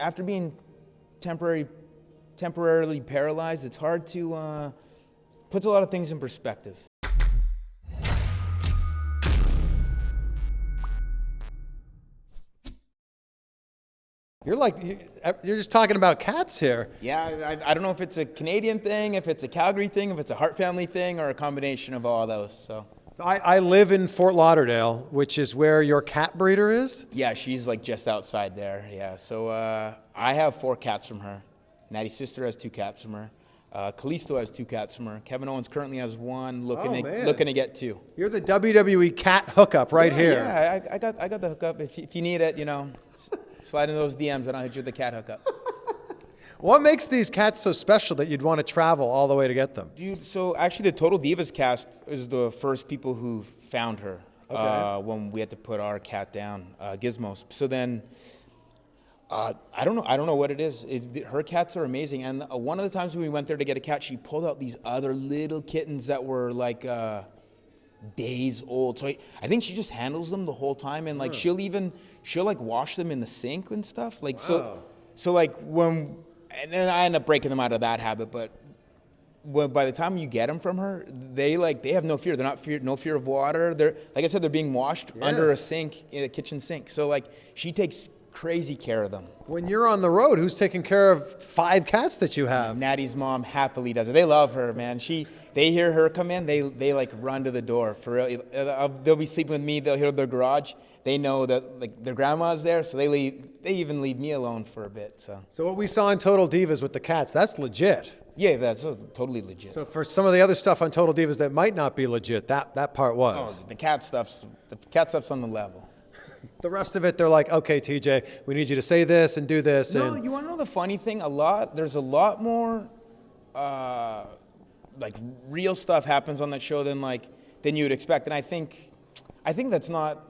after being temporarily paralyzed, it's hard to, puts a lot of things in perspective. You're just talking about cats here. Yeah, I don't know if it's a Canadian thing, if it's a Calgary thing, if it's a Hart family thing, or a combination of all those. So I live in Fort Lauderdale, which is where your cat breeder is. yeah, she's like just outside there. Yeah, so I have 4 cats from her. Natty's sister has 2 cats from her. Kalisto has 2 cats from her. Kevin Owens currently has 1, looking to get 2. You're the WWE cat hookup right here. Yeah, I got the hookup. If you need it, slide in those DMs and I'll hit you with the cat hookup. What makes these cats so special that you'd want to travel all the way to get them? Dude, so actually the Total Divas cast is the first people who found her when we had to put our cat down, Gizmos. So then, I don't know what it is. Her cats are amazing. And one of the times when we went there to get a cat, she pulled out these other little kittens that were like days old. So I think she just handles them the whole time. And like she'll like wash them in the sink and stuff. Like, so like and then I end up breaking them out of that habit. But by the time you get them from her, they have no fear. They're not no fear of water. They're, like I said, they're being washed under a sink, in a kitchen sink. So like she takes crazy care of them. When you're on the road, who's taking care of 5 cats that you have? Natty's mom happily does it. They love her, man. They hear her come in, they like run to the door. For real, they'll be sleeping with me. They'll hear their garage. They know that like their grandma's there, so they even leave me alone for a bit. So what we saw in Total Divas with the cats, that's legit. Yeah, that's totally legit. So for some of the other stuff on Total Divas that might not be legit, that part was. Oh, the cat stuff's on the level. The rest of it, they're like, okay, TJ, we need you to say this and do this. No, you want to know the funny thing? There's a lot more, like real stuff happens on that show than you would expect. And I think that's not.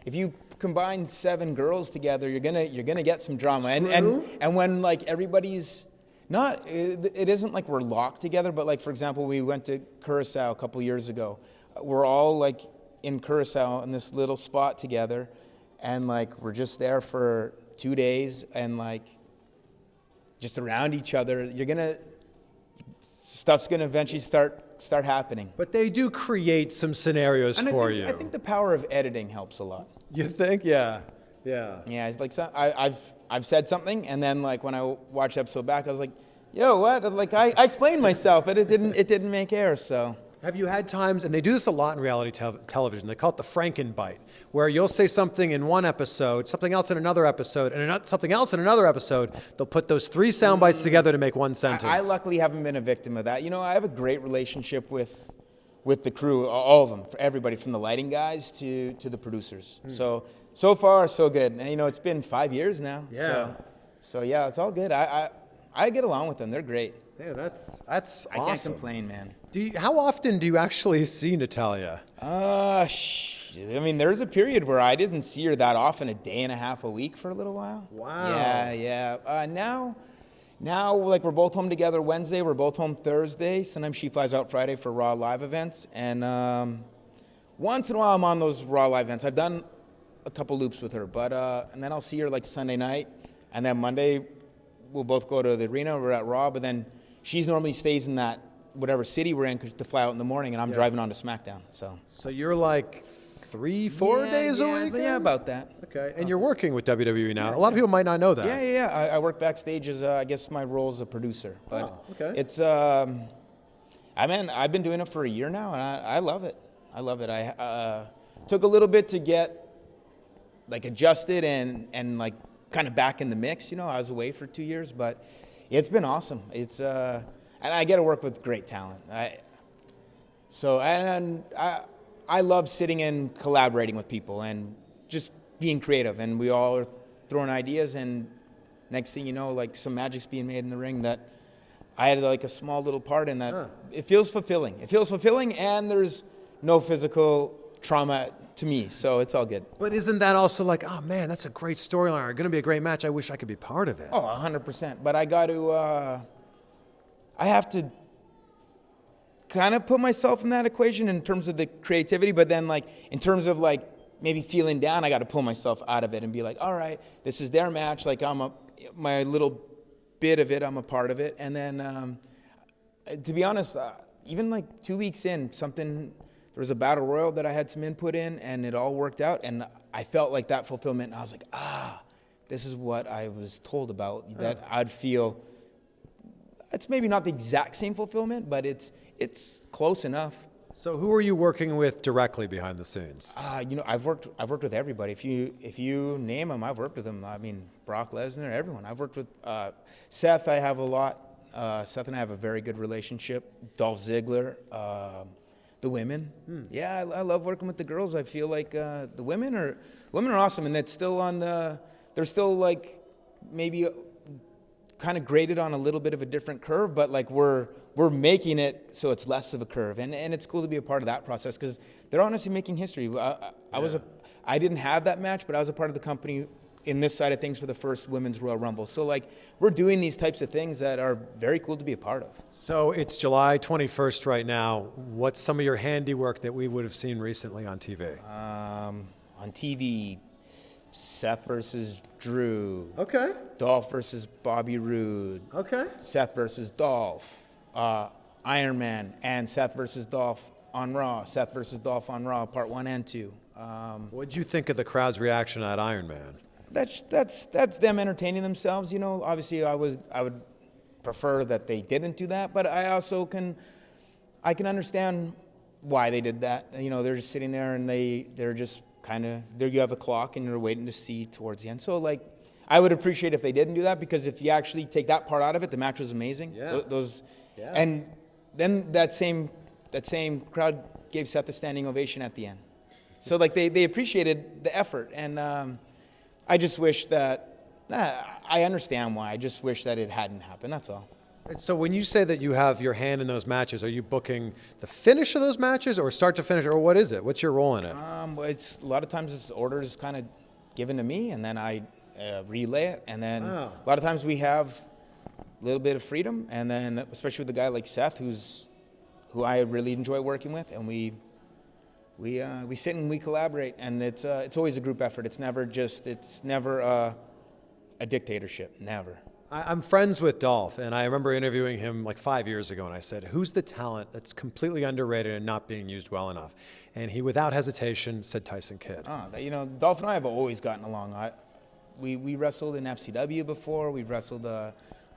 If you combine 7 girls together, you're gonna get some drama. And when like everybody's not, it isn't like we're locked together. But like for example, we went to Curacao a couple years ago. We're all like in Curacao in this little spot together. And like we're just there for 2 days and like just around each other. Stuff's gonna eventually start happening. But they do create some scenarios for you. I think the power of editing helps a lot. You think? Yeah. Yeah, it's like I've said something, and then like when I watched the episode back, I was like, yo, what? Like I explained myself, but it didn't make air. So. Have you had times, and they do this a lot in reality television, they call it the Frankenbite, where you'll say something in one episode, something else in another episode, and something else in another episode. They'll put those 3 sound bites together to make one sentence. I luckily haven't been a victim of that. I have a great relationship with the crew, all of them, for everybody, from the lighting guys to the producers. So far, so good. And it's been 5 years now. Yeah. So yeah, it's all good. I get along with them. They're great. Yeah, that's awesome. I can't complain, man. How often do you actually see Natalya? I mean, there was a period where I didn't see her that often, a day and a half a week for a little while. Wow. Yeah. Now, like we're both home together Wednesday. We're both home Thursday. Sometimes she flies out Friday for Raw live events, and once in a while I'm on those Raw live events. I've done a couple loops with her, but and then I'll see her like Sunday night, and then Monday we'll both go to the arena. We're at Raw, but then she's normally stays in that whatever city we're in to fly out in the morning, and I'm driving on to SmackDown. So you're like 3-4 days a week? Yeah, about that. Okay, and you're working with WWE now. A lot of people might not know that. Yeah. I work backstage as, I guess my role is a producer. But okay. It's, I've been doing it for a year now, and I love it. I took a little bit to get like adjusted and like kind of back in the mix. I was away for 2 years, but it's been awesome. It's and I get to work with great talent. I love sitting and collaborating with people and just being creative. And we all are throwing ideas, and next thing you know, like some magic's being made in the ring that I had like a small little part in that. It feels fulfilling. And there's no physical trauma to me, so it's all good. But isn't that also like, oh man, that's a great storyline, going to be a great match, I wish I could be part of it? Oh, 100%. But I have to kind of put myself in that equation in terms of the creativity, but then like in terms of like maybe feeling down, I got to pull myself out of it and be like, all right, this is their match. Like I'm my little bit of it, I'm a part of it. And then, to be honest, even like 2 weeks in, there was a battle royal that I had some input in, and it all worked out. And I felt like that fulfillment. And I was like, this is what I was told about, that I'd feel. It's maybe not the exact same fulfillment, but it's close enough. So who are you working with directly behind the scenes? I've worked with everybody. If you name them, I've worked with them. I mean, Brock Lesnar, everyone. I've worked with Seth. I have a lot. Seth and I have a very good relationship. Dolph Ziggler, the women. Yeah, I love working with the girls. I feel like the women are awesome, and they're still like maybe kind of graded on a little bit of a different curve, but like we're making it so it's less of a curve, and it's cool to be a part of that process because they're honestly making history. I didn't have that match, but I was a part of the company in this side of things for the first Women's Royal Rumble. So like we're doing these types of things that are very cool to be a part of. So it's July 21st right now. What's some of your handiwork that we would have seen recently on TV? On TV, Seth versus Drew. Okay. Dolph versus Bobby Roode. Okay. Seth versus Dolph. Iron Man and Seth versus Dolph on Raw. Seth versus Dolph on Raw, part 1 and 2. What did you think of the crowd's reaction at Iron Man? That's them entertaining themselves. You know, obviously I would prefer that they didn't do that, but I also can understand why they did that. You know, they're just sitting there and they're just kind of there. You have a clock and you're waiting to see towards the end. So like, I would appreciate if they didn't do that, because if you actually take that part out of it, the match was amazing. Yeah. Yeah. And then that same crowd gave Seth a standing ovation at the end. So like they appreciated the effort, and I just wish that I understand why. I just wish that it hadn't happened. That's all. So when you say that you have your hand in those matches, are you booking the finish of those matches, or start to finish, or what is it? What's your role in it? It's a lot of times it's orders kind of given to me, and then I relay it, and then a lot of times we have a little bit of freedom, and then especially with a guy like Seth, who I really enjoy working with, and we sit and we collaborate, and it's always a group effort. It's never a dictatorship, never. I'm friends with Dolph, and I remember interviewing him like 5 years ago, and I said, who's the talent that's completely underrated and not being used well enough? And he, without hesitation, said Tyson Kidd. Dolph and I have always gotten along. We wrestled in FCW before. We've wrestled on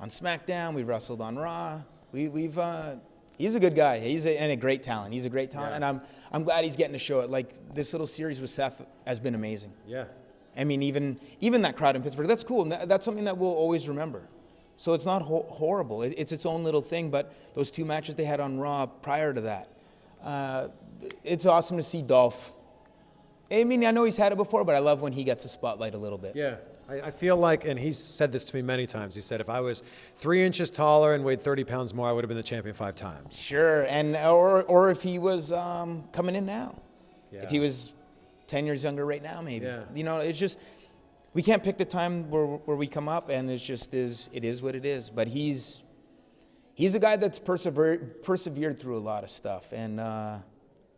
SmackDown. We've wrestled on Raw. He's a good guy. And a great talent. He's a great talent, and I'm glad he's getting to show it. Like, this little series with Seth has been amazing. Yeah. I mean, even that crowd in Pittsburgh, that's cool. That's something that we'll always remember. So it's not horrible. It's its own little thing, but those 2 matches they had on Raw prior to that, it's awesome to see Dolph. I mean, I know he's had it before, but I love when he gets a spotlight a little bit. Yeah. I feel like, and he's said this to me many times, he said, if I was 3 inches taller and weighed 30 pounds more, I would have been the champion 5 times. Sure, and or if he was coming in now. Yeah. If he was 10 years younger right now, maybe. Yeah. You know, it's just, we can't pick the time where we come up, and it is what it is. But he's a guy that's persevered through a lot of stuff, and no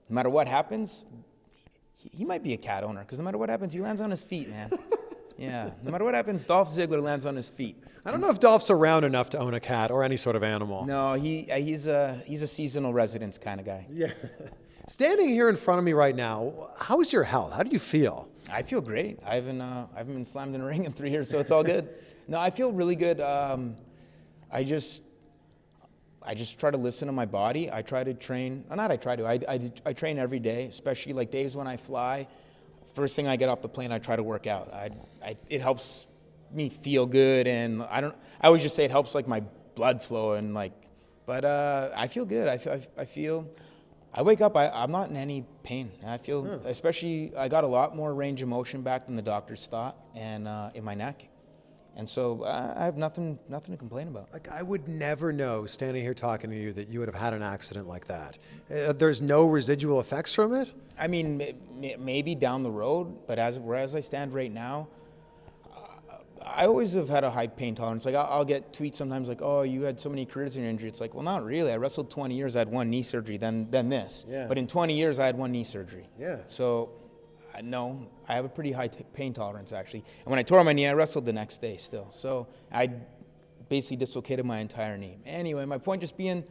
matter what happens, he might be a cat owner, because no matter what happens, he lands on his feet, man. Yeah, no matter what happens, Dolph Ziggler lands on his feet. I don't know if Dolph's around enough to own a cat or any sort of animal. No, he's a seasonal residence kind of guy. Yeah. Standing here in front of me right now, how is your health? How do you feel? I feel great. I haven't been slammed in a ring in 3 years, so it's all good. No, I feel really good. I just try to listen to my body. I try to train. I train every day, especially like days when I fly. First thing I get off the plane, I try to work out. It helps me feel good, and I always just say it helps like my blood flow and like. But I feel good. I wake up. I'm not in any pain. I feel, especially, I got a lot more range of motion back than the doctors thought, and in my neck. And so I have nothing to complain about. Like, I would never know, standing here talking to you, that you would have had an accident like that. There's no residual effects from it? I mean, maybe down the road, but as I stand right now, I always have had a high pain tolerance. Like, I'll get tweets sometimes like, oh, you had so many careers in your injury. It's like, well, not really. I wrestled 20 years, I had 1 knee surgery, then this. Yeah. But in 20 years, I had 1 knee surgery. Yeah. So No, I have a pretty high pain tolerance, actually. And when I tore my knee, I wrestled the next day still. So I basically dislocated my entire knee. Anyway, my point just being,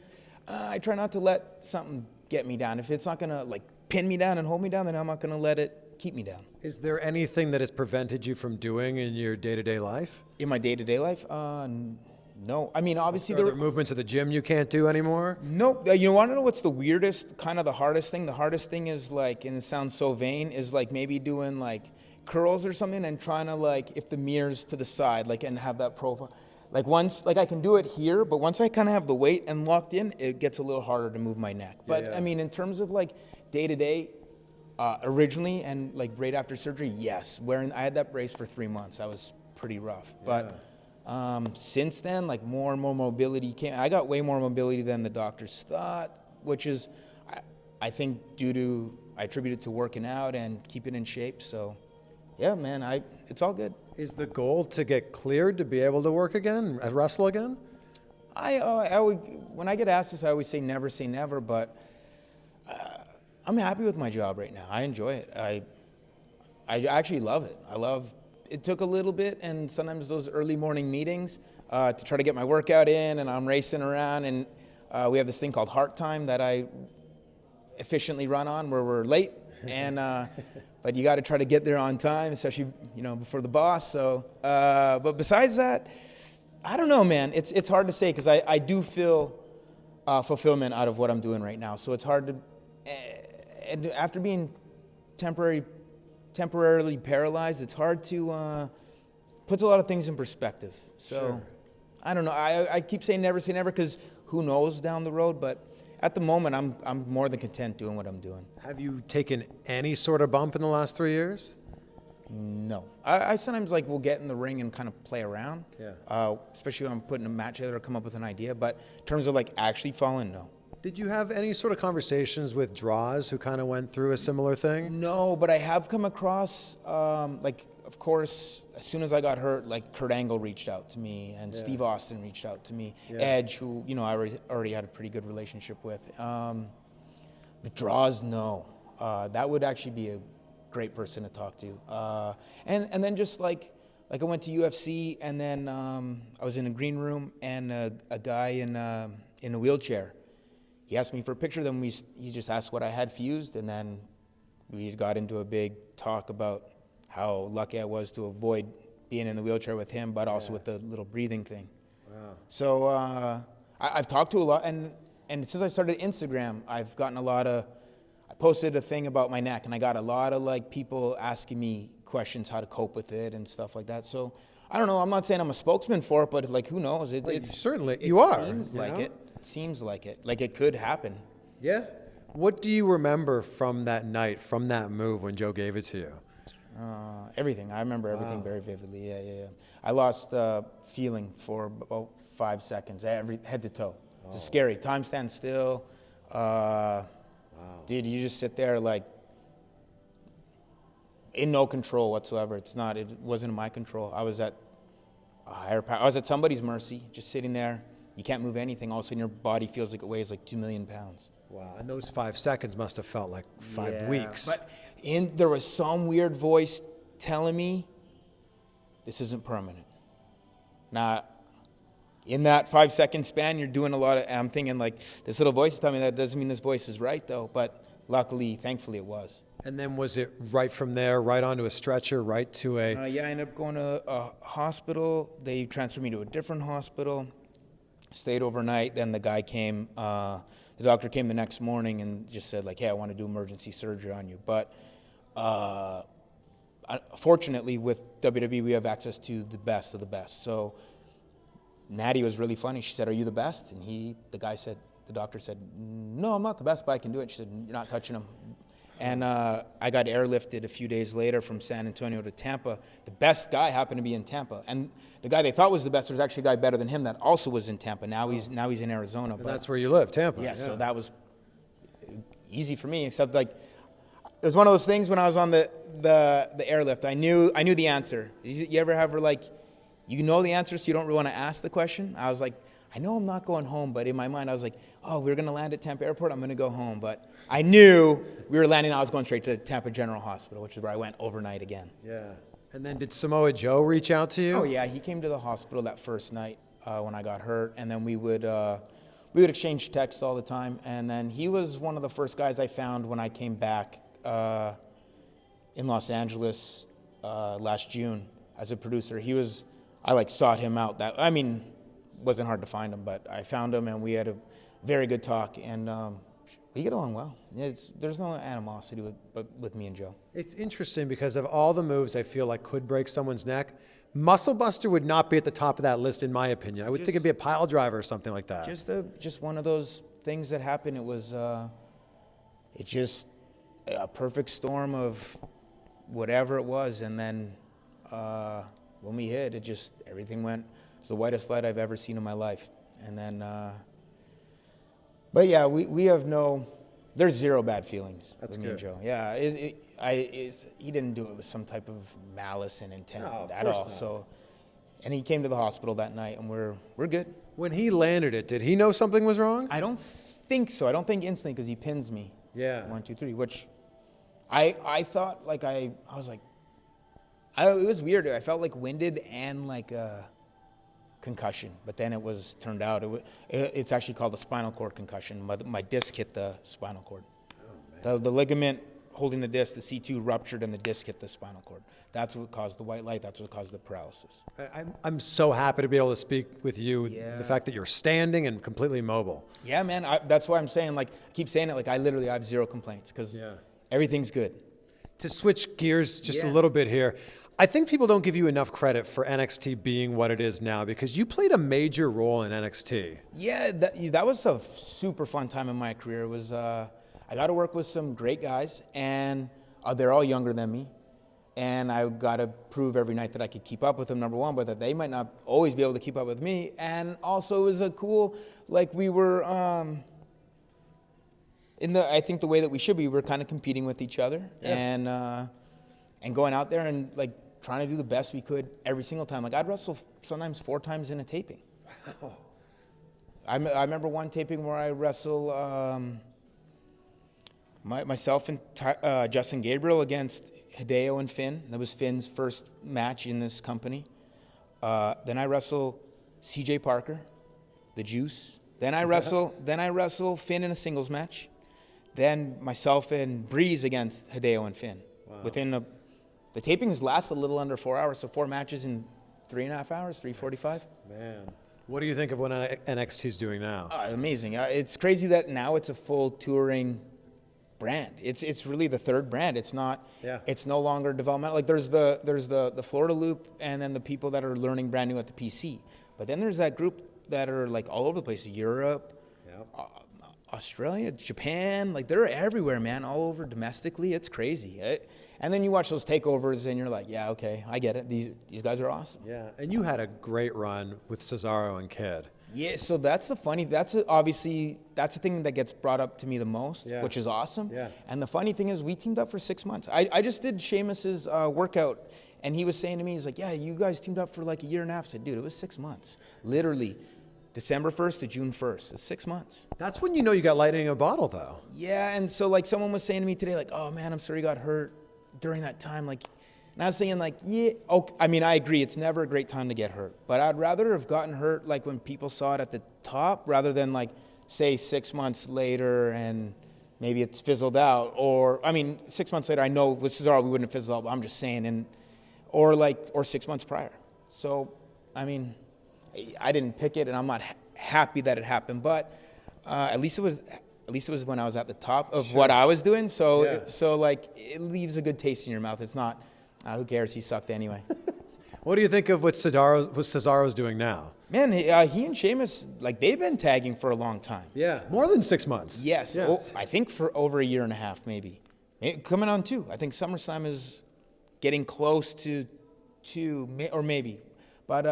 I try not to let something get me down. If it's not going to, like, pin me down and hold me down, then I'm not going to let it keep me down. Is there anything that has prevented you from doing in your day-to-day life? In my day-to-day life? No. I mean, obviously Are there movements of the gym you can't do anymore? No. You want to know what's the weirdest, kind of the hardest thing? The hardest thing is, like, and it sounds so vain, is like maybe doing like curls or something and trying to, like, if the mirror's to the side, like, and have that profile. Like once, like I can do it here, but once I kind of have the weight and locked in, it gets a little harder to move my neck. But Yeah. I mean, in terms of like day-to-day, originally and like right after surgery, yes. I had that brace for 3 months. That was pretty rough. But since then, like more and more mobility came. I got way more mobility than the doctors thought, which is, I think, I attribute it to working out and keeping in shape. So, yeah, man, it's all good. Is the goal to get cleared to be able to work again, wrestle again? When I get asked this, I always say never, but I'm happy with my job right now. I enjoy it. I actually love it. It took a little bit, and sometimes those early morning meetings to try to get my workout in, and I'm racing around, and we have this thing called Heart Time that I efficiently run on where we're late, and but you got to try to get there on time, especially before the boss. So, but besides that, I don't know, man. It's hard to say because I do feel fulfillment out of what I'm doing right now. So it's hard to, and after being temporarily paralyzed, it's hard to puts a lot of things in perspective. So Sure. I don't know. I keep saying never say never because who knows down the road, but at the moment I'm more than content doing what I'm doing. Have you taken any sort of bump in the last 3 years? No. I sometimes will get in the ring and kind of play around. Yeah. Especially when I'm putting a match together or come up with an idea. But in terms of actually falling, no. Did you have any sort of conversations with draws who kind of went through a similar thing? No, but I have come across, of course, as soon as I got hurt, Kurt Angle reached out to me, and Yeah. Steve Austin reached out to me. Yeah. Edge, who I already had a pretty good relationship with. The draws, no. That would actually be a great person to talk to. And then just I went to UFC, and then I was in a green room, and a guy in a wheelchair. He asked me for a picture, then he just asked what I had fused, and then we got into a big talk about how lucky I was to avoid being in the wheelchair with him, but also with the little breathing thing. Wow. So I've talked to a lot, and since I started Instagram, I've gotten I posted a thing about my neck, and I got a lot of people asking me questions how to cope with it and stuff like that. So I don't know. I'm not saying I'm a spokesman for it, but who knows? Certainly, you are. Seems like it. It seems like it. It could happen. Yeah. What do you remember from that night, from that move when Joe gave it to you? Everything. I remember everything very vividly. Yeah. I lost feeling for about 5 seconds, head to toe. It's scary. Time stands still. Dude, you just sit there in no control whatsoever. It wasn't in my control. I was at a higher power. I was at somebody's mercy, just sitting there. You can't move anything. All of a sudden, your body feels like it weighs 2 million pounds. Wow. And those 5 seconds must have felt like 5 weeks. But there was some weird voice telling me this isn't permanent. Now, in that 5 second span, you're doing a lot of, I'm thinking this little voice is telling me that doesn't mean this voice is right though. But luckily, thankfully it was. And then was it right from there, right onto a stretcher, right to a... Yeah, I ended up going to a hospital. They transferred me to a different hospital. Stayed overnight. Then the guy came, the doctor came the next morning and just said hey, I want to do emergency surgery on you. But fortunately with WWE, we have access to the best of the best. So Natty was really funny. She said, "Are you the best?" And the doctor said, "No, I'm not the best, but I can do it." She said, "You're not touching him." And I got airlifted a few days later from San Antonio to Tampa. The best guy happened to be in Tampa. And the guy they thought was the best, there's actually a guy better than him that also was in Tampa. Now he's in Arizona. And that's where you live, Tampa. Yeah, so that was easy for me, except it was one of those things when I was on the airlift. I knew the answer. You ever have you know the answer, so you don't really want to ask the question? I was I know I'm not going home, but in my mind I was like, oh, we're going to land at Tampa Airport, I'm going to go home. But I knew we were landing, I was going straight to Tampa General Hospital, which is where I went overnight again. Yeah. And then did Samoa Joe reach out to you? Oh, yeah, he came to the hospital that first night when I got hurt, and then we would exchange texts all the time. And then he was one of the first guys I found when I came back in Los Angeles last June as a producer. I sought him out. Wasn't hard to find him, but I found him and we had a very good talk, and we get along well. There's no animosity with me and Joe. It's interesting because of all the moves I feel like could break someone's neck, Muscle Buster would not be at the top of that list in my opinion. I would think it'd be a pile driver or something like that. Just one of those things that happened. It was it's just a perfect storm of whatever it was, and then when we hit, everything went. It's the whitest light I've ever seen in my life. And then, but yeah, we have there's zero bad feelings with me and Joe. Yeah, he didn't do it with some type of malice and intent at all. Not. So, and he came to the hospital that night, and we're good. When he landed it, did he know something was wrong? I don't think so. I don't think instantly, because he pins me. Yeah. 1, 2, 3, which I thought I was like, it was weird. I felt like winded and like a concussion, but then turned out it's actually called a spinal cord concussion. My disc hit the spinal cord. Oh, man. The ligament holding the disc, the C2 ruptured, and the disc hit the spinal cord. That's what caused the white light. That's what caused the paralysis. I'm so happy to be able to speak with you. Yeah. The fact that you're standing and completely mobile. Yeah, man. That's why I'm saying, I keep saying it, I have zero complaints, because everything's good. To switch gears just a little bit here, I think people don't give you enough credit for NXT being what it is now, because you played a major role in NXT. Yeah, that was a super fun time in my career. It was I got to work with some great guys, and they're all younger than me, and I got to prove every night that I could keep up with them, number one, but that they might not always be able to keep up with me. And also it was a cool, we were I think the way that we should be, we're kind of competing with each other, and going out there and trying to do the best we could every single time. I'd wrestle sometimes 4 times in a taping. Wow. I remember one taping where I wrestle myself and Justin Gabriel against Hideo and Finn. That was Finn's first match in this company. Then I wrestle CJ Parker, the Juice. Then I wrestle Finn in a singles match. Then myself and Breeze against Hideo and Finn. Wow. The tapings last a little under 4 hours, so 4 matches in 3.5 hours, 3:45. Man, what do you think of what NXT's doing now? Amazing. It's crazy that now it's a full touring brand. It's really the third brand. It's not. Yeah. It's no longer developmental. There's the Florida Loop, and then the people that are learning brand new at the PC. But then there's that group that are all over the place. Europe. Australia, Japan, they're everywhere, man, all over domestically. It's crazy. And then you watch those takeovers and you're like, yeah, okay, I get it. These guys are awesome. Yeah, and you had a great run with Cesaro and Kidd. Yeah, so that's the thing that gets brought up to me the most, which is awesome. Yeah. And the funny thing is, we teamed up for 6 months. I just did Sheamus's workout, and he was saying to me, he's like, yeah, you guys teamed up for a year and a half. I said, dude, it was 6 months. Literally. December 1st to June 1st. It's 6 months. That's when you know you got lightning in a bottle, though. Yeah, and so someone was saying to me today, oh man, I'm sorry you got hurt during that time. And I was thinking yeah, okay. I mean, I agree, it's never a great time to get hurt. But I'd rather have gotten hurt when people saw it at the top, rather than say 6 months later and maybe it's fizzled out. Or 6 months later, I know with Cesaro we wouldn't have fizzled out, but I'm just saying, or 6 months prior. So, I didn't pick it, and I'm not happy that it happened. But at least it was when I was at the top of what I was doing. So it leaves a good taste in your mouth. It's not who cares? He sucked anyway. What do you think of what Cesaro's doing now? Man, he and Sheamus, they've been tagging for a long time. Yeah, more than 6 months. Yes. I think for over a year and a half, maybe. Coming on 2. I think SummerSlam is getting close to 2, or maybe. But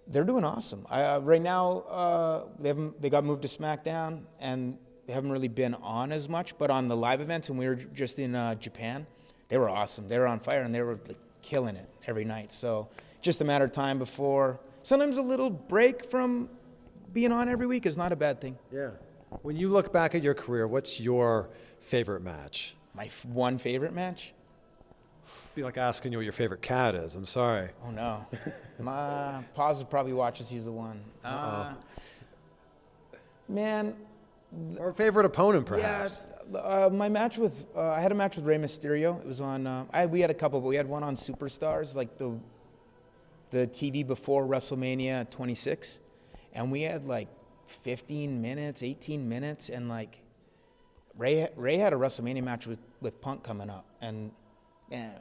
they're doing awesome. Right now, they got moved to SmackDown, and they haven't really been on as much. But on the live events, when we were just in Japan, they were awesome. They were on fire, and they were killing it every night. So just a matter of time before sometimes a little break from being on every week is not a bad thing. Yeah. When you look back at your career, what's your favorite match? My one favorite match? It'd be like asking you what your favorite cat is. I'm sorry. Oh, no. My Paz probably watches. He's the one. Man. Or favorite opponent, perhaps. Yeah, my match with, I had a match with Rey Mysterio. It was on, we had a couple, but we had one on Superstars, like the TV before WrestleMania 26. And we had like 15 minutes, 18 minutes, and like Ray had a WrestleMania match with Punk coming up, and man,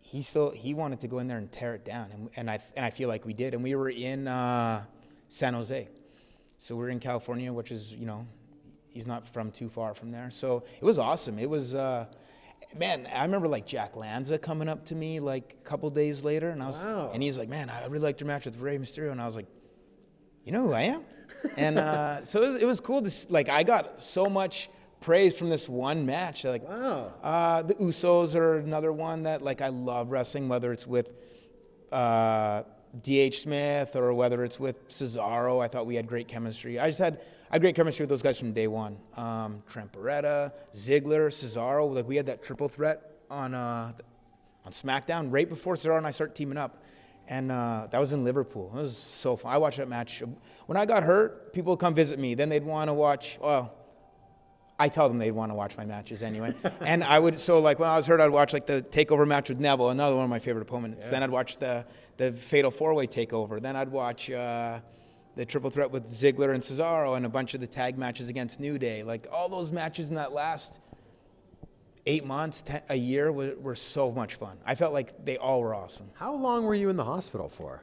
he wanted to go in there and tear it down, and I feel like we did, and we were in San Jose, so we're in California, which is, you know, he's not from too far from there, so it was awesome. It was man, I remember like Jack Lanza coming up to me like a couple days later, and and he's like, man, I really liked your match with Rey Mysterio, and I was like, you know who I am? And so it was cool to like, I got so much praise from this one match. Like, wow. The Usos are another one that like I love wrestling, whether it's with D.H. Smith or whether it's with Cesaro. I thought we had great chemistry. I had great chemistry with those guys from day one. Trent Beretta, Ziggler, Cesaro. Like we had that triple threat on SmackDown right before Cesaro and I started teaming up. And that was in Liverpool. It was so fun. I watched that match. When I got hurt, people would come visit me. Then they'd want to watch, well, I tell them they'd want to watch my matches anyway. And I would, so like when I was hurt, I'd watch like the takeover match with Neville, another one of my favorite opponents. Yeah. Then I'd watch the Fatal 4-Way takeover. Then I'd watch the triple threat with Ziggler and Cesaro and a bunch of the tag matches against New Day. Like all those matches in that last 8 months, a year were so much fun. I felt like they all were awesome. How long were you in the hospital for?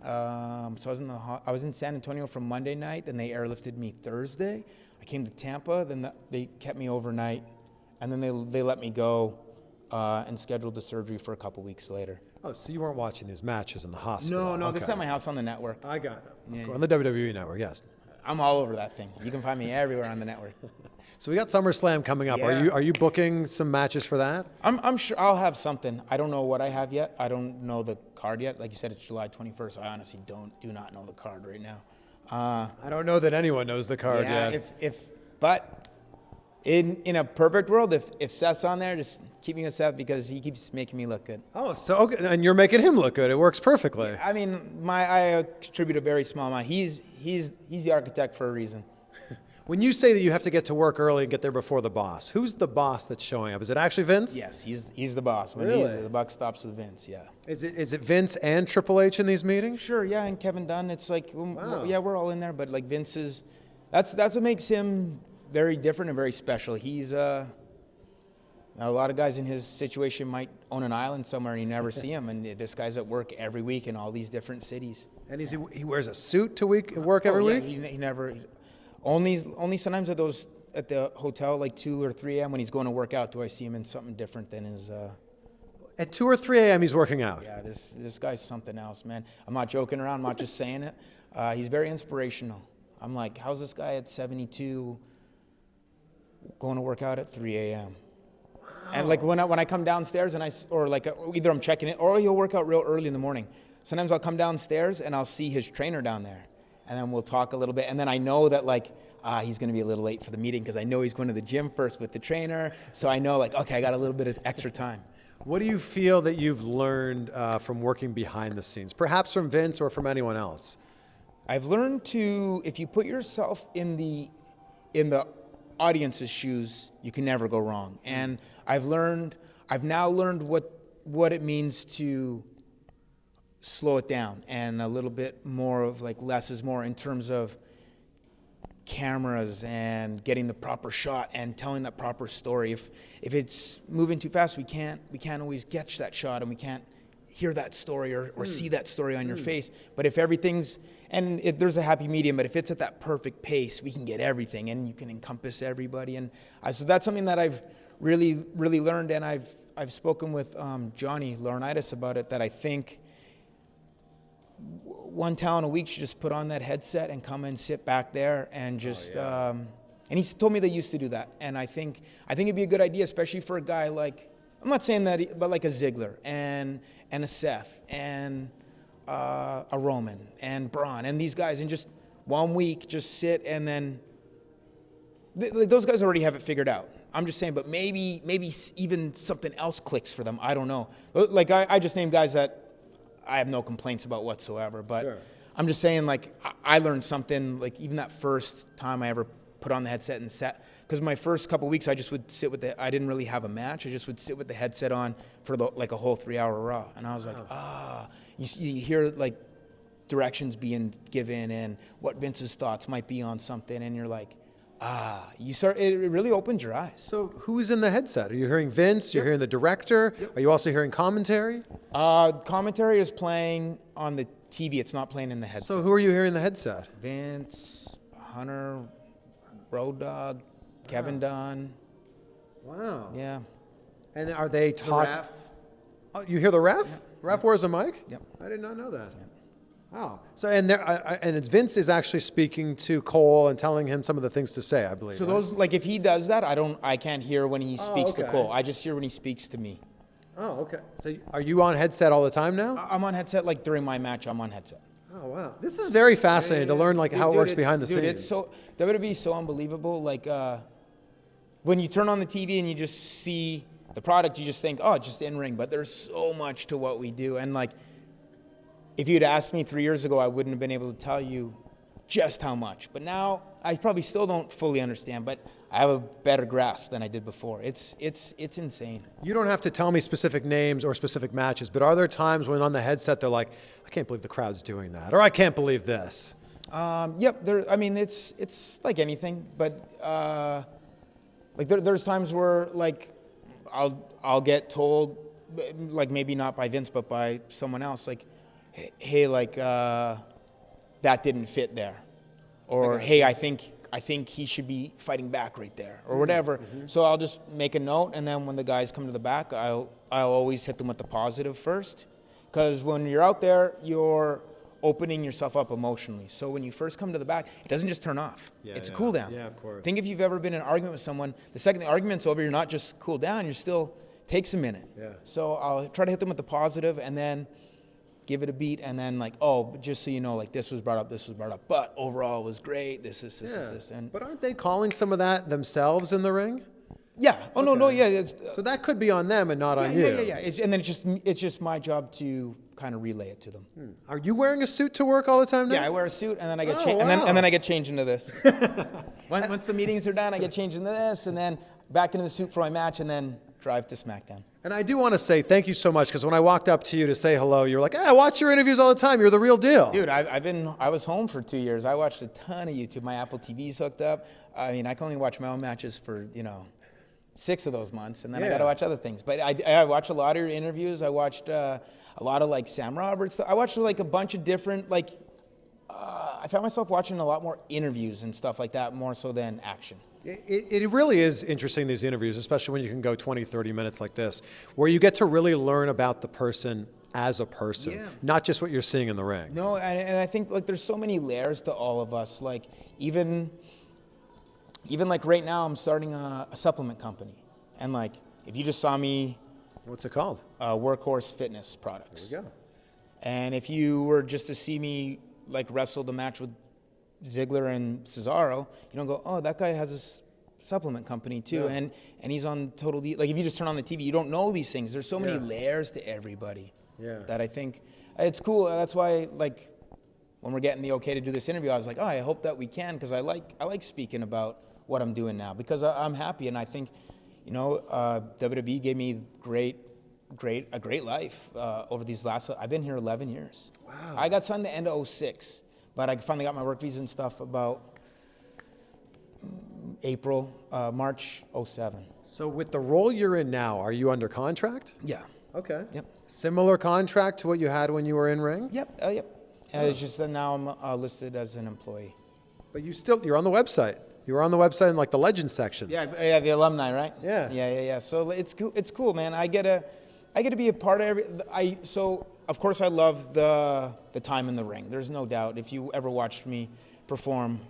So I was in San Antonio from Monday night, then they airlifted me Thursday. I came to Tampa, then they kept me overnight, and then they let me go and scheduled the surgery for a couple weeks later. Oh, so you weren't watching these matches in the hospital? No, okay. This is at my house on the network. I got it. Yeah. On the WWE network, yes. I'm all over that thing. You can find me everywhere on the network. So we got SummerSlam coming up. Yeah. Are you booking some matches for that? I'm sure I'll have something. I don't know what I have yet. I don't know the card yet. Like you said, it's July 21st. I honestly do not know the card right now. I don't know that anyone knows the card yet. But in a perfect world, if Seth's on there, just keep me with Seth because he keeps making me look good. Oh, so okay, and you're making him look good. It works perfectly. Yeah, I mean, I contribute a very small amount. He's the architect for a reason. When you say that you have to get to work early and get there before the boss, who's the boss that's showing up? Is it actually Vince? Yes, he's the boss. When really? The buck stops with Vince, yeah. Is it Vince and Triple H in these meetings? Sure, yeah, and Kevin Dunn. It's like, wow. Yeah, we're all in there, but like Vince is, that's what makes him very different and very special. He's a lot of guys in his situation might own an island somewhere and you never see him, and this guy's at work every week in all these different cities. And he wears a suit to work every week? He never. Only sometimes at the hotel, like 2 or 3 a.m. when he's going to work out, do I see him in something different than his. At 2 or 3 a.m. he's working out. Yeah, this guy's something else, man. I'm not joking around. I'm not just saying it. He's very inspirational. I'm like, how's this guy at 72 going to work out at 3 a.m.? Wow. And like when I come downstairs and either I'm checking it or he'll work out real early in the morning. Sometimes I'll come downstairs and I'll see his trainer down there. And then we'll talk a little bit. And then I know that like, he's going to be a little late for the meeting because I know he's going to the gym first with the trainer. So I know like, okay, I got a little bit of extra time. What do you feel that you've learned from working behind the scenes, perhaps from Vince or from anyone else? I've learned to, if you put yourself in the audience's shoes, you can never go wrong. And I've now learned what it means to slow it down and a little bit more of like less is more in terms of cameras and getting the proper shot and telling that proper story. If it's moving too fast, we can't always catch that shot and we can't hear that story or see that story on your face. But if everything's, there's a happy medium, but if it's at that perfect pace, we can get everything and you can encompass everybody. And so that's something that I've really, really learned. And I've spoken with Johnny Laurinaitis about it, that I think one talent a week should just put on that headset and come and sit back there and just, and he told me they used to do that. And I think it'd be a good idea, especially for a guy like, I'm not saying that, but like a Ziggler and a Seth and a Roman and Braun and these guys, and just 1 week just sit and then those guys already have it figured out. I'm just saying, but maybe even something else clicks for them. I don't know. Like I just named guys that I have no complaints about whatsoever, but sure. I'm just saying, like, I learned something, like, even that first time I ever put on the headset and sat, because my first couple weeks I just would sit with I didn't really have a match. I just would sit with the headset on for like a whole 3-hour Raw. And I was like, you hear, like, directions being given and what Vince's thoughts might be on something, and you're like, it really opened your eyes. So who's in the headset? Are you hearing Vince? You're hearing the director? Are you also hearing commentary? Commentary is playing on the TV. It's not playing in the headset. So who are you hearing in the headset? Vince, Hunter, Road Dogg, Kevin Dunn. Wow. Yeah. And are they taught? The ref. Oh, you hear the ref? Yeah. Ref wears a mic? Yep. I did not know that. Yep. Wow. So and it's Vince is actually speaking to Cole and telling him some of the things to say, I believe. So those, like, if he does that, I can't hear when he speaks to okay. Cole. I just hear when he speaks to me. Oh, okay. So are you on headset all the time now? I'm on headset, like, during my match. I'm on headset. Oh, wow. This is very fascinating to learn, like, how it works behind the scenes. It's so WWE is so unbelievable. Like, when you turn on the TV and you just see the product, you just think, oh, it's just in ring. But there's so much to what we do, and, like, if you'd asked me 3 years ago, I wouldn't have been able to tell you just how much. But now I probably still don't fully understand, but I have a better grasp than I did before. It's insane. You don't have to tell me specific names or specific matches, but are there times when on the headset they're like, I can't believe the crowd's doing that, or I can't believe this? Yep. I mean, it's like anything, but like there's times where, like, I'll get told, like, maybe not by Vince, but by someone else, like, hey, like, that didn't fit there, or hey, I think he should be fighting back right there, or whatever. Mm-hmm. So I'll just make a note, and then when the guys come to the back, I'll always hit them with the positive first, because when you're out there, you're opening yourself up emotionally. So when you first come to the back, it doesn't just turn off. It's a cool down. Yeah, of course. Think if you've ever been in an argument with someone, the second the argument's over, you're not just cool down, you're still, takes a minute. Yeah. So I'll try to hit them with the positive, and then give it a beat, and then, like, oh, just so you know, like, this was brought up, but overall it was great, this. And but aren't they calling some of that themselves in the ring? Yeah. Oh, okay. No, yeah. So that could be on them and not on you. Yeah. And then it's just my job to kind of relay it to them. Are you wearing a suit to work all the time now? Yeah, I wear a suit, and then I get and then I get changed into this. Once the meetings are done, I get changed into this, and then back into the suit for my match, and then drive to SmackDown. And I do want to say thank you so much, because when I walked up to you to say hello, you were like, I watch your interviews all the time. You're the real deal. Dude, I was home for 2 years. I watched a ton of YouTube. My Apple TV's hooked up. I mean, I can only watch my own matches for, 6 of those months, and then I got to watch other things. But I watched a lot of your interviews. I watched a lot of, like, Sam Roberts. I watched, like, a bunch of different, like, I found myself watching a lot more interviews and stuff like that, more so than action. It really is interesting, these interviews, especially when you can go 20, 30 minutes like this, where you get to really learn about the person as a person, not just what you're seeing in the ring. No, and I think, like, there's so many layers to all of us. Like, even like right now, I'm starting a supplement company. And, like, if you just saw me... What's it called? Workhorse Fitness Products. There we go. And if you were just to see me, like, wrestle the match with Ziggler and Cesaro, you don't go, oh, that guy has a supplement company too, and he's on Total D. Like, if you just turn on the TV, you don't know these things. There's so many layers to everybody that I think it's cool. That's why, like, when we're getting the okay to do this interview, I was like, oh, I hope that we can, because I like speaking about what I'm doing now, because I'm happy, and I think, WWE gave me a great life over these last. I've been here 11 years. Wow. I got signed the end of 06. But I finally got my work visa and stuff about March 07. So with the role you're in now, are you under contract? Yeah. Okay. Yep. Similar contract to what you had when you were in ring? Yep. It's just that now I'm listed as an employee. But you're on the website. You were on the website in, like, the Legends section. Yeah, the alumni, right? Yeah. Yeah. So it's cool, man. I get to be a part of so of course I love the time in the ring. There's no doubt. If you ever watched me perform,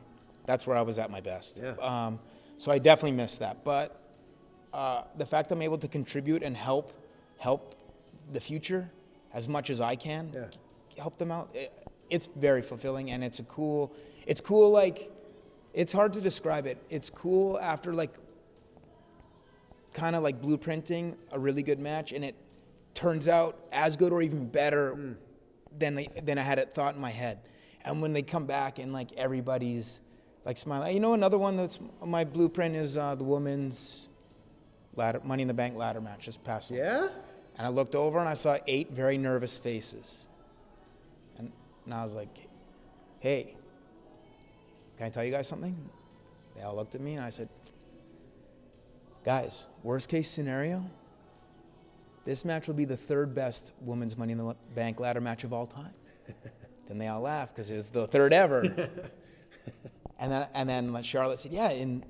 that's where I was at my best. Yeah. So I definitely miss that. But the fact I'm able to contribute and help the future as much as I can help them out. It's very fulfilling, and it's cool, like, it's hard to describe it. It's cool after, like, kind of like blueprinting a really good match, and it turns out as good or even better than I had it thought in my head. And when they come back and, like, everybody's, like, smiling. You know, another one that's my blueprint is the women's Money in the Bank ladder match this past week. Yeah? And I looked over and I saw 8 very nervous faces. And I was like, hey, can I tell you guys something? They all looked at me and I said, guys, worst case scenario, this match will be the 3rd best women's Money in the Bank ladder match of all time. Then they all laughed because it was the 3rd ever. and then Charlotte said, yeah, in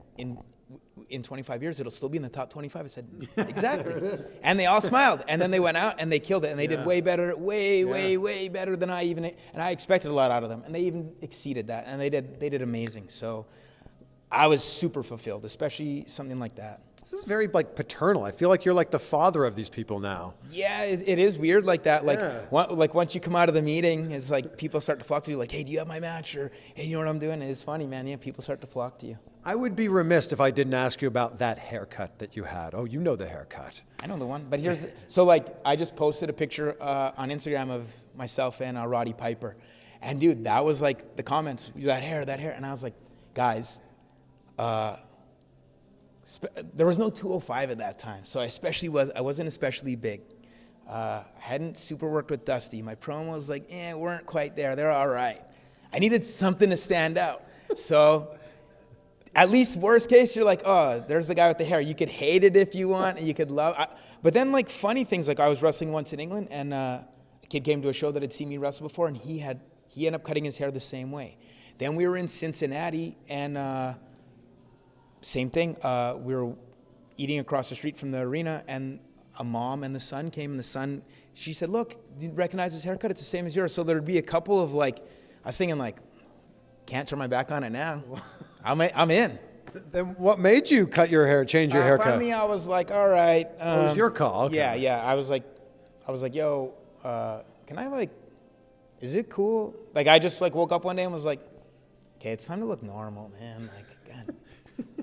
25 years, it'll still be in the top 25. I said, exactly. And they all smiled. And then they went out and they killed it. And they did way better, way better than I even, and I expected a lot out of them. And they even exceeded that. And they did amazing. So I was super fulfilled, especially something like that. This is very, like, paternal. I feel like you're like the father of these people now. Yeah, it is weird like that. Like, like once you come out of the meeting, it's like people start to flock to you. Like, hey, do you have my match? Or, hey, you know what I'm doing? And it's funny, man. Yeah, people start to flock to you. I would be remiss if I didn't ask you about that haircut that you had. Oh, you know the haircut. I know the one. But here's, so, like, I just posted a picture on Instagram of myself and Roddy Piper. And, dude, that was, like, the comments. That hair. And I was like, guys, there was no 205 at that time. So I wasn't especially big. Hadn't super worked with Dusty. My promos, like, weren't quite there. They're all right. I needed something to stand out. So at least worst case, you're like, oh, there's the guy with the hair. You could hate it if you want, and you could love it. But then, like, funny things, like I was wrestling once in England, and a kid came to a show that had seen me wrestle before, and he ended up cutting his hair the same way. Then we were in Cincinnati, and same thing. We were eating across the street from the arena, and a mom and the son came, and the son, she said, look, do you recognize his haircut? It's the same as yours. So there'd be a couple of, like, I was thinking, like, can't turn my back on it now. I'm in. Then what made you cut your hair, change your haircut? Finally, I was like, all right. It was your call. Okay. Yeah. I was like, yo, can I, like, is it cool? Like, I just, like, woke up one day and was like, okay, it's time to look normal, man. Like, God.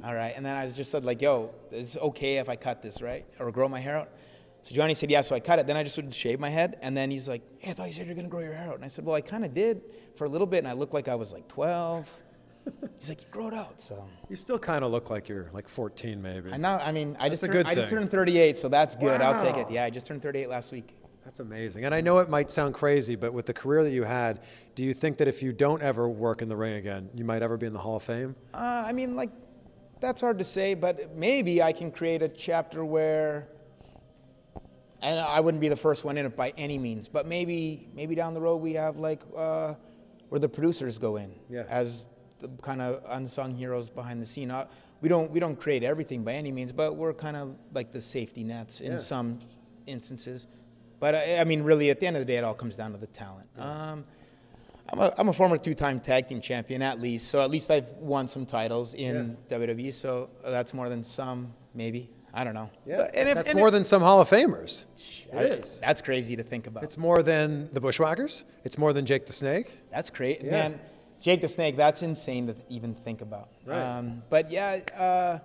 All right. And then I just said, like, yo, it's okay if I cut this, right? Or grow my hair out? So Johnny said, yeah, so I cut it. Then I just would shave my head. And then he's like, hey, I thought you said you're going to grow your hair out. And I said, well, I kind of did for a little bit, and I looked like I was, like, 12. He's like, you grow it out. So you still kind of look like you're, like, 14 maybe. I just turned 38, so that's good. Wow. I'll take it. Yeah, I just turned 38 last week. That's amazing. And I know it might sound crazy, but with the career that you had, do you think that if you don't ever work in the ring again, you might ever be in the Hall of Fame? I mean, like, that's hard to say, but maybe I can create a chapter where, and I wouldn't be the first one in it by any means, but maybe down the road we have, like, where the producers go in as the kind of unsung heroes behind the scene. We don't create everything by any means, but we're kind of like the safety nets in some instances. But I mean, really, at the end of the day, it all comes down to the talent. Yeah. I'm a former 2-time tag team champion, at least. So at least I've won some titles in WWE. So that's more than some, maybe. I don't know. Yeah, that's more than some Hall of Famers. It is. That's crazy to think about. It's more than the Bushwhackers. It's more than Jake the Snake. That's crazy, man. Jake the Snake. That's insane to even think about. Right. But yeah,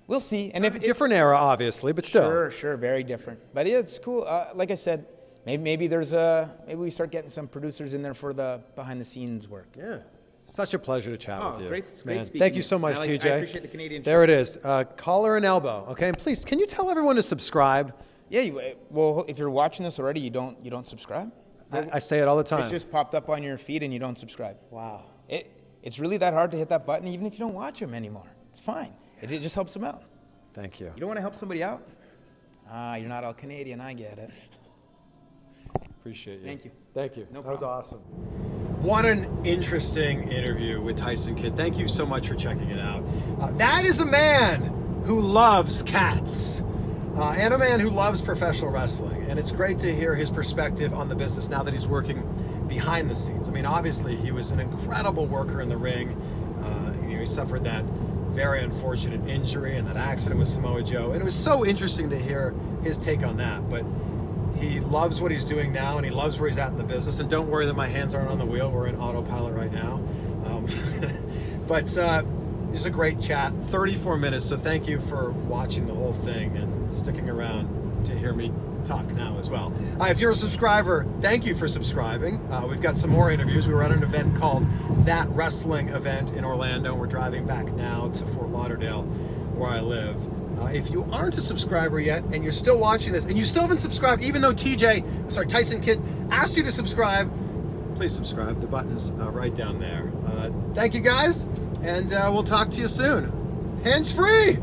we'll see. And if different era, obviously, but still. Sure, very different. But it's cool. Like I said, maybe we start getting some producers in there for the behind the scenes work. Yeah. Such a pleasure to chat with you. Great speaking. Thank you so much, TJ. I appreciate the Canadian. There it is. Collar and elbow. Okay, and please, can you tell everyone to subscribe? Yeah. Well, if you're watching this already, you don't subscribe. I say it all the time. It just popped up on your feed and you don't subscribe. Wow. It's really that hard to hit that button, even if you don't watch them anymore. It's fine. It just helps them out. Thank you. You don't want to help somebody out? You're not all Canadian. I get it. Appreciate you. Thank you. Thank you. No problem. That was awesome. What an interesting interview with Tyson Kidd. Thank you so much for checking it out. That is a man who loves cats and a man who loves professional wrestling. And it's great to hear his perspective on the business now that he's working behind the scenes. I mean, obviously, he was an incredible worker in the ring. He suffered that very unfortunate injury and that accident with Samoa Joe. And it was so interesting to hear his take on that. But He loves what he's doing now, and he loves where he's at in the business. And don't worry that my hands aren't on the wheel. We're in autopilot right now. But it's a great chat, 34 minutes. So thank you for watching the whole thing and sticking around to hear me talk now as well. If you're a subscriber, thank you for subscribing. We've got some more interviews. We were at an event called That Wrestling Event in Orlando. We're driving back now to Fort Lauderdale, where I live. If you aren't a subscriber yet and you're still watching this and you still haven't subscribed, even though Tyson Kidd asked you to subscribe, please subscribe. The button's right down there. Thank you guys, and we'll talk to you soon. Hands free!